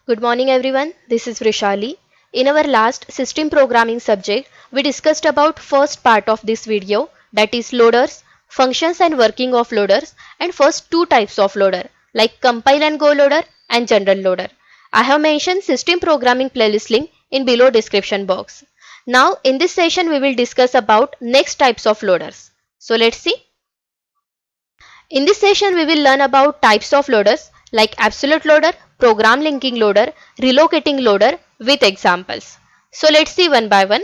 Good morning everyone, this is Vrishali. In our last system programming subject, we discussed about first part of this video, that is loaders, functions and working of loaders, and first two types of loader like compile and go loader and general loader. I have mentioned system programming playlist link in below description box. Now in this session we will discuss about next types of loaders. So let's see. In this session we will learn about types of loaders like absolute loader, program linking loader, relocating loader with examples. So let's see one by one.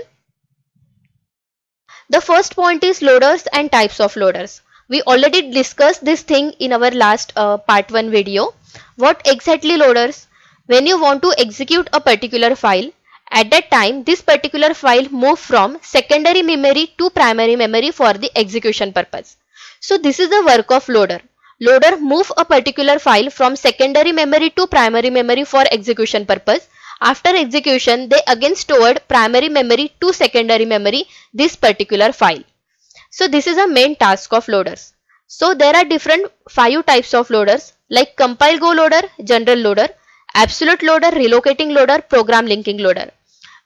The first point is loaders and types of loaders. We already discussed this thing in our last part 1 video. What exactly loaders? When you want to execute a particular file, at that time this particular file moves from secondary memory to primary memory for the execution purpose. So this is the work of loader. Loader move a particular file from secondary memory to primary memory for execution purpose. After execution, they again stored primary memory to secondary memory this particular file. So this is a main task of loaders. So there are different 5 types of loaders like compile go loader, general loader, absolute loader, relocating loader, program linking loader.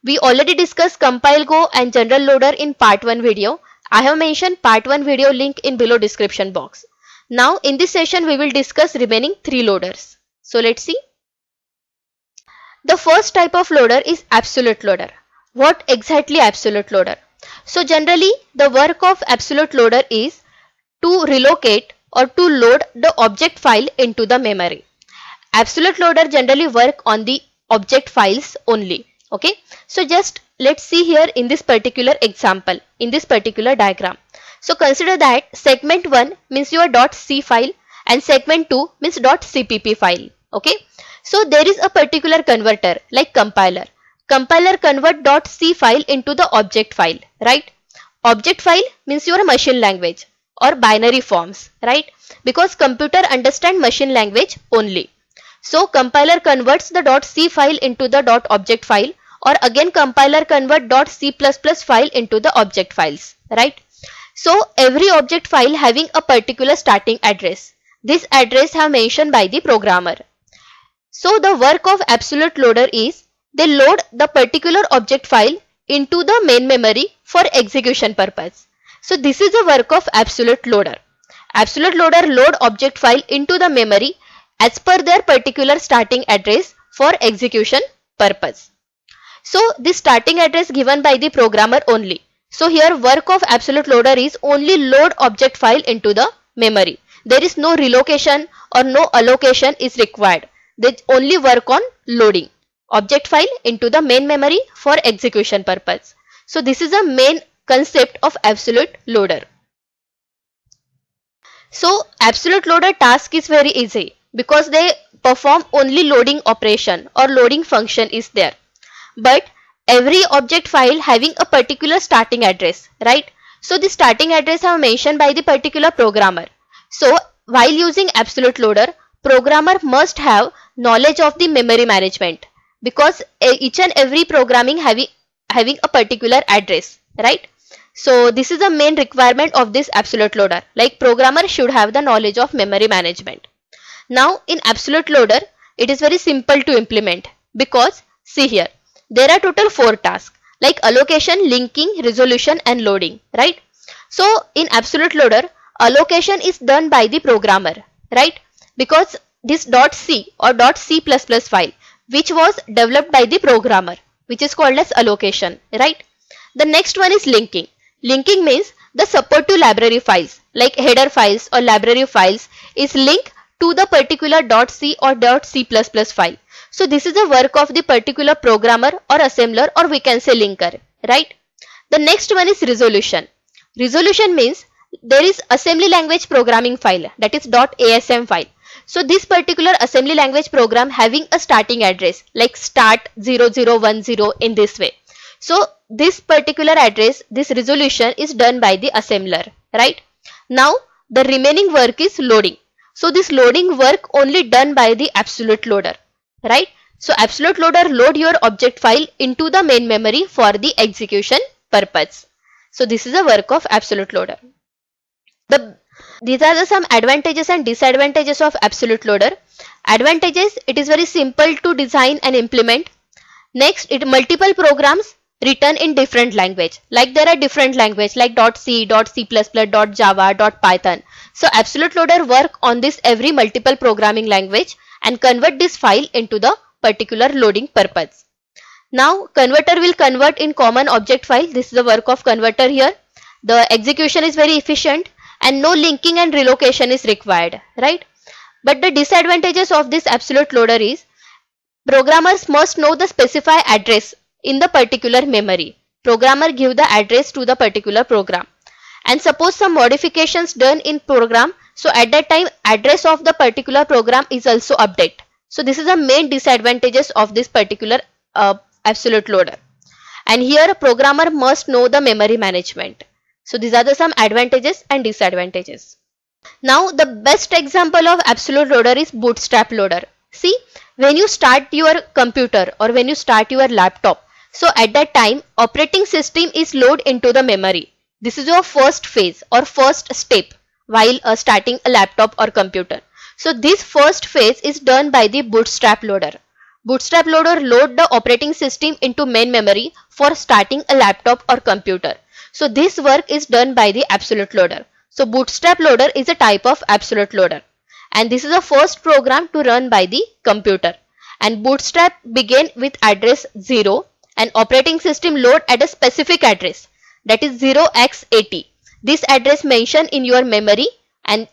We already discussed compile go and general loader in part 1 video. I have mentioned part 1 video link in below description box. Now in this session we will discuss remaining 3 loaders. So let's see. The first type of loader is absolute loader. What exactly absolute loader? So generally the work of absolute loader is to relocate or to load the object file into the memory. Absolute loader generally work on the object files only. Okay, so just let's see here in this particular example, in this particular diagram. So consider that segment 1 means your .c file and segment 2 means .cpp file. Okay, so there is a particular converter like compiler. Compiler convert .c file into the object file, right? Object file means your machine language or binary forms, right? Because computer understand machine language only. So compiler converts the .c file into the .object file, or again compiler convert .c++ file into the object files, right? So every object file having a particular starting address. This address have mentioned by the programmer. So the work of absolute loader is they load the particular object file into the main memory for execution purpose. So this is the work of absolute loader. Absolute loader load object file into the memory as per their particular starting address for execution purpose. So this starting address given by the programmer only. So here work of absolute loader is only load object file into the memory. There is no relocation or no allocation is required. They only work on loading object file into the main memory for execution purpose. So this is the main concept of absolute loader. So absolute loader task is very easy because they perform only loading operation or loading function is there. But every object file having a particular starting address, right? So the starting address are mentioned by the particular programmer. So while using absolute loader, programmer must have knowledge of the memory management because each and every programming having a particular address, right? So this is the main requirement of this absolute loader, like programmer should have the knowledge of memory management. Now in absolute loader, it is very simple to implement because see here, there are total 4 tasks like allocation, linking, resolution and loading, right? So in absolute loader, allocation is done by the programmer, right? Because this .c or .c++ file which was developed by the programmer, which is called as allocation, right? The next one is linking. Linking means the support to library files like header files or library files is linked to the particular .c or .c++ file. So this is the work of the particular programmer or assembler, or we can say linker, right? The next one is resolution. Resolution means there is assembly language programming file, that is .asm file. So this particular assembly language program having a starting address like start 0010 in this way. So this particular address, this resolution is done by the assembler, right? Now the remaining work is loading. So this loading work only done by the absolute loader, right? So absolute loader load your object file into the main memory for the execution purpose. So this is the work of absolute loader. These are some advantages and disadvantages of absolute loader. Advantages: it is very simple to design and implement. Next, it multiple programs written in different language. Like there are different language like .C, .C++, .java, .python. So Absolute Loader work on this every multiple programming language and convert this file into the particular loading purpose. Now converter will convert in common object file. This is the work of converter here. The execution is very efficient and no linking and relocation is required, right? But the disadvantages of this Absolute Loader is programmers must know the specified address in the particular memory. Programmer give the address to the particular program. And suppose some modifications done in program, so at that time address of the particular program is also update. So this is the main disadvantages of this particular Absolute Loader. And here programmer must know the memory management. So these are the some advantages and disadvantages. Now the best example of Absolute Loader is Bootstrap Loader. See, when you start your computer or when you start your laptop, so at that time operating system is loaded into the memory. This is your first phase or first step while starting a laptop or computer. So this first phase is done by the Bootstrap Loader. Bootstrap Loader load the operating system into main memory for starting a laptop or computer. So this work is done by the Absolute Loader. So Bootstrap Loader is a type of Absolute Loader. And this is the first program to run by the computer. And Bootstrap begin with address 0 and operating system load at a specific address, that is 0x80. This address mentioned in your memory and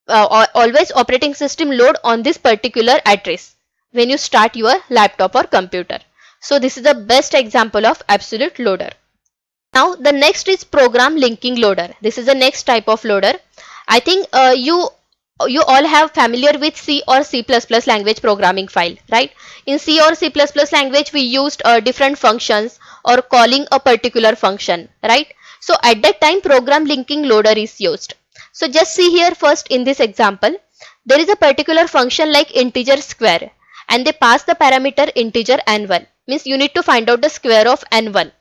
always operating system load on this particular address when you start your laptop or computer. So this is the best example of Absolute Loader. Now the next is Program Linking Loader. This is the next type of loader. I think you all have familiar with C or C++ language programming file, right? In C or C++ language we used different functions or calling a particular function, right? So at that time program linking loader is used. So just see here first in this example, there is a particular function like integer square and they pass the parameter integer n1, means you need to find out the square of n1.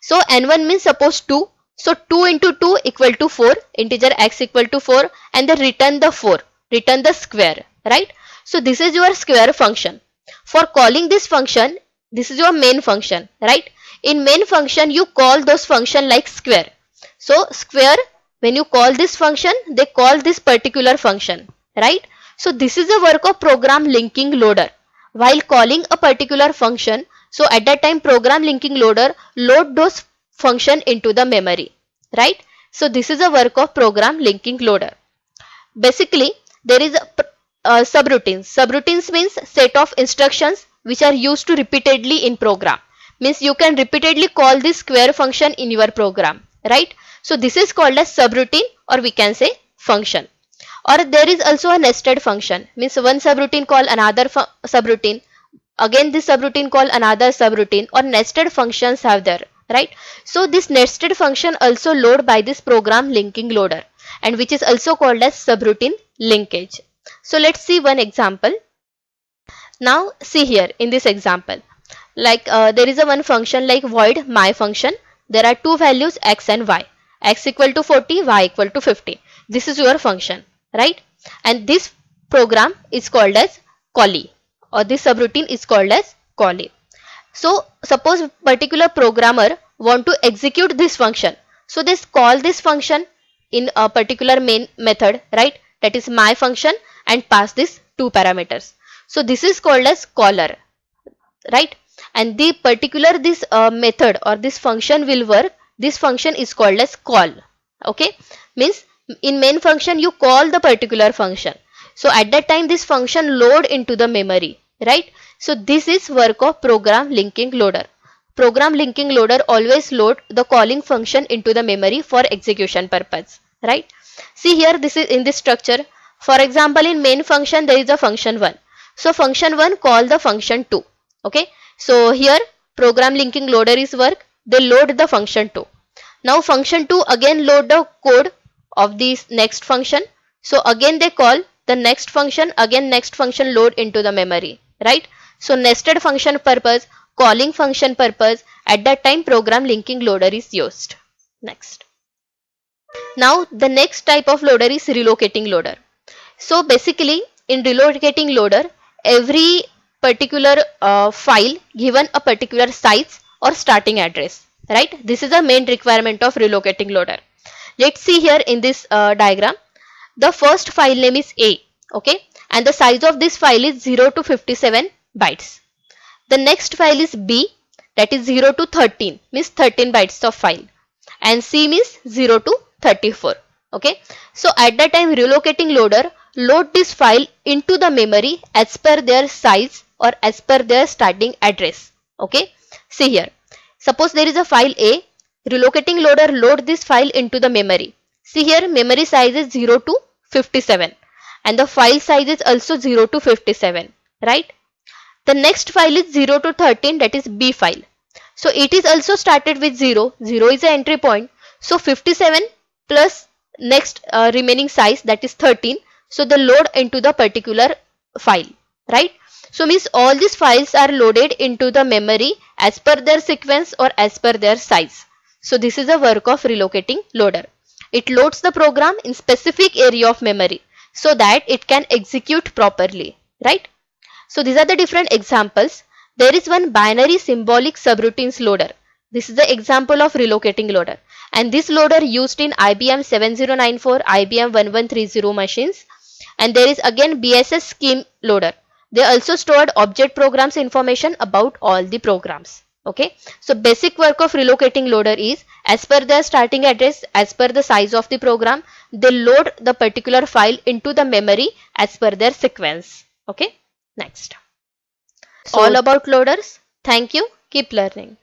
So n1 means suppose 2. So 2 into 2 equal to 4, integer x equal to 4, and then return the 4, return the square, right? So this is your square function. For calling this function, this is your main function, right? In main function, you call those function like square. So square, when you call this function, they call this particular function, right? So this is the work of program linking loader. While calling a particular function, so at that time program linking loader load those function into the memory, right? So this is a work of program linking loader. Basically there is a subroutines. Subroutines means set of instructions which are used to repeatedly in program. Means you can repeatedly call this square function in your program, right? So this is called as subroutine, or we can say function. Or there is also a nested function, means one subroutine call another subroutine, again this subroutine call another subroutine, or nested functions have there, right? So this nested function also load by this program linking loader, and which is also called as subroutine linkage. So let's see one example. Now see here in this example, like there is a one function like void my function. There are two values x and y, x equal to 40, y equal to 50. This is your function, right? And this program is called as callee, or this subroutine is called as callee. So suppose particular programmer want to execute this function, so they call this function in a particular main method, right? That is my function, and pass this two parameters. So this is called as caller, right? And the particular this method or this function will work. This function is called as call. Okay, means in main function you call the particular function. So at that time this function load into the memory, right? So this is work of program linking loader. Program linking loader always load the calling function into the memory for execution purpose, right? See here, this is in this structure. For example, in main function there is a function 1. So function 1 call the function 2. Okay, so here program linking loader is work. They load the function 2. Now function 2 again load the code of this next function. So again they call the next function, again next function load into the memory, right? So nested function purpose, calling function purpose, at that time program linking loader is used. Next. Now the next type of loader is relocating loader. So basically in relocating loader, every particular file given a particular size or starting address, right? This is the main requirement of relocating loader. Let's see here in this diagram. The first file name is A, okay, and the size of this file is 0 to 57 bytes. The next file is B, that is 0 to 13, means 13 bytes of file, and C means 0 to 34. Okay, so at that time relocating loader load this file into the memory as per their size or as per their starting address. Okay, see here, suppose there is a file A, relocating loader load this file into the memory. See here, memory size is 0 to 57 and the file size is also 0 to 57, right? The next file is 0 to 13, that is B file. So it is also started with 0. 0 is the entry point. So 57 plus next remaining size, that is 13. So the load into the particular file, right? So means all these files are loaded into the memory as per their sequence or as per their size. So this is a work of relocating loader. It loads the program in specific area of memory so that it can execute properly, right? So these are the different examples. There is one binary symbolic subroutines loader. This is the example of relocating loader. And this loader used in IBM 7094, IBM 1130 machines. And there is again BSS scheme loader. They also stored object programs information about all the programs. Okay. So basic work of relocating loader is as per their starting address, as per the size of the program, they load the particular file into the memory as per their sequence. Okay. Next. So all about loaders. Thank you. Keep learning.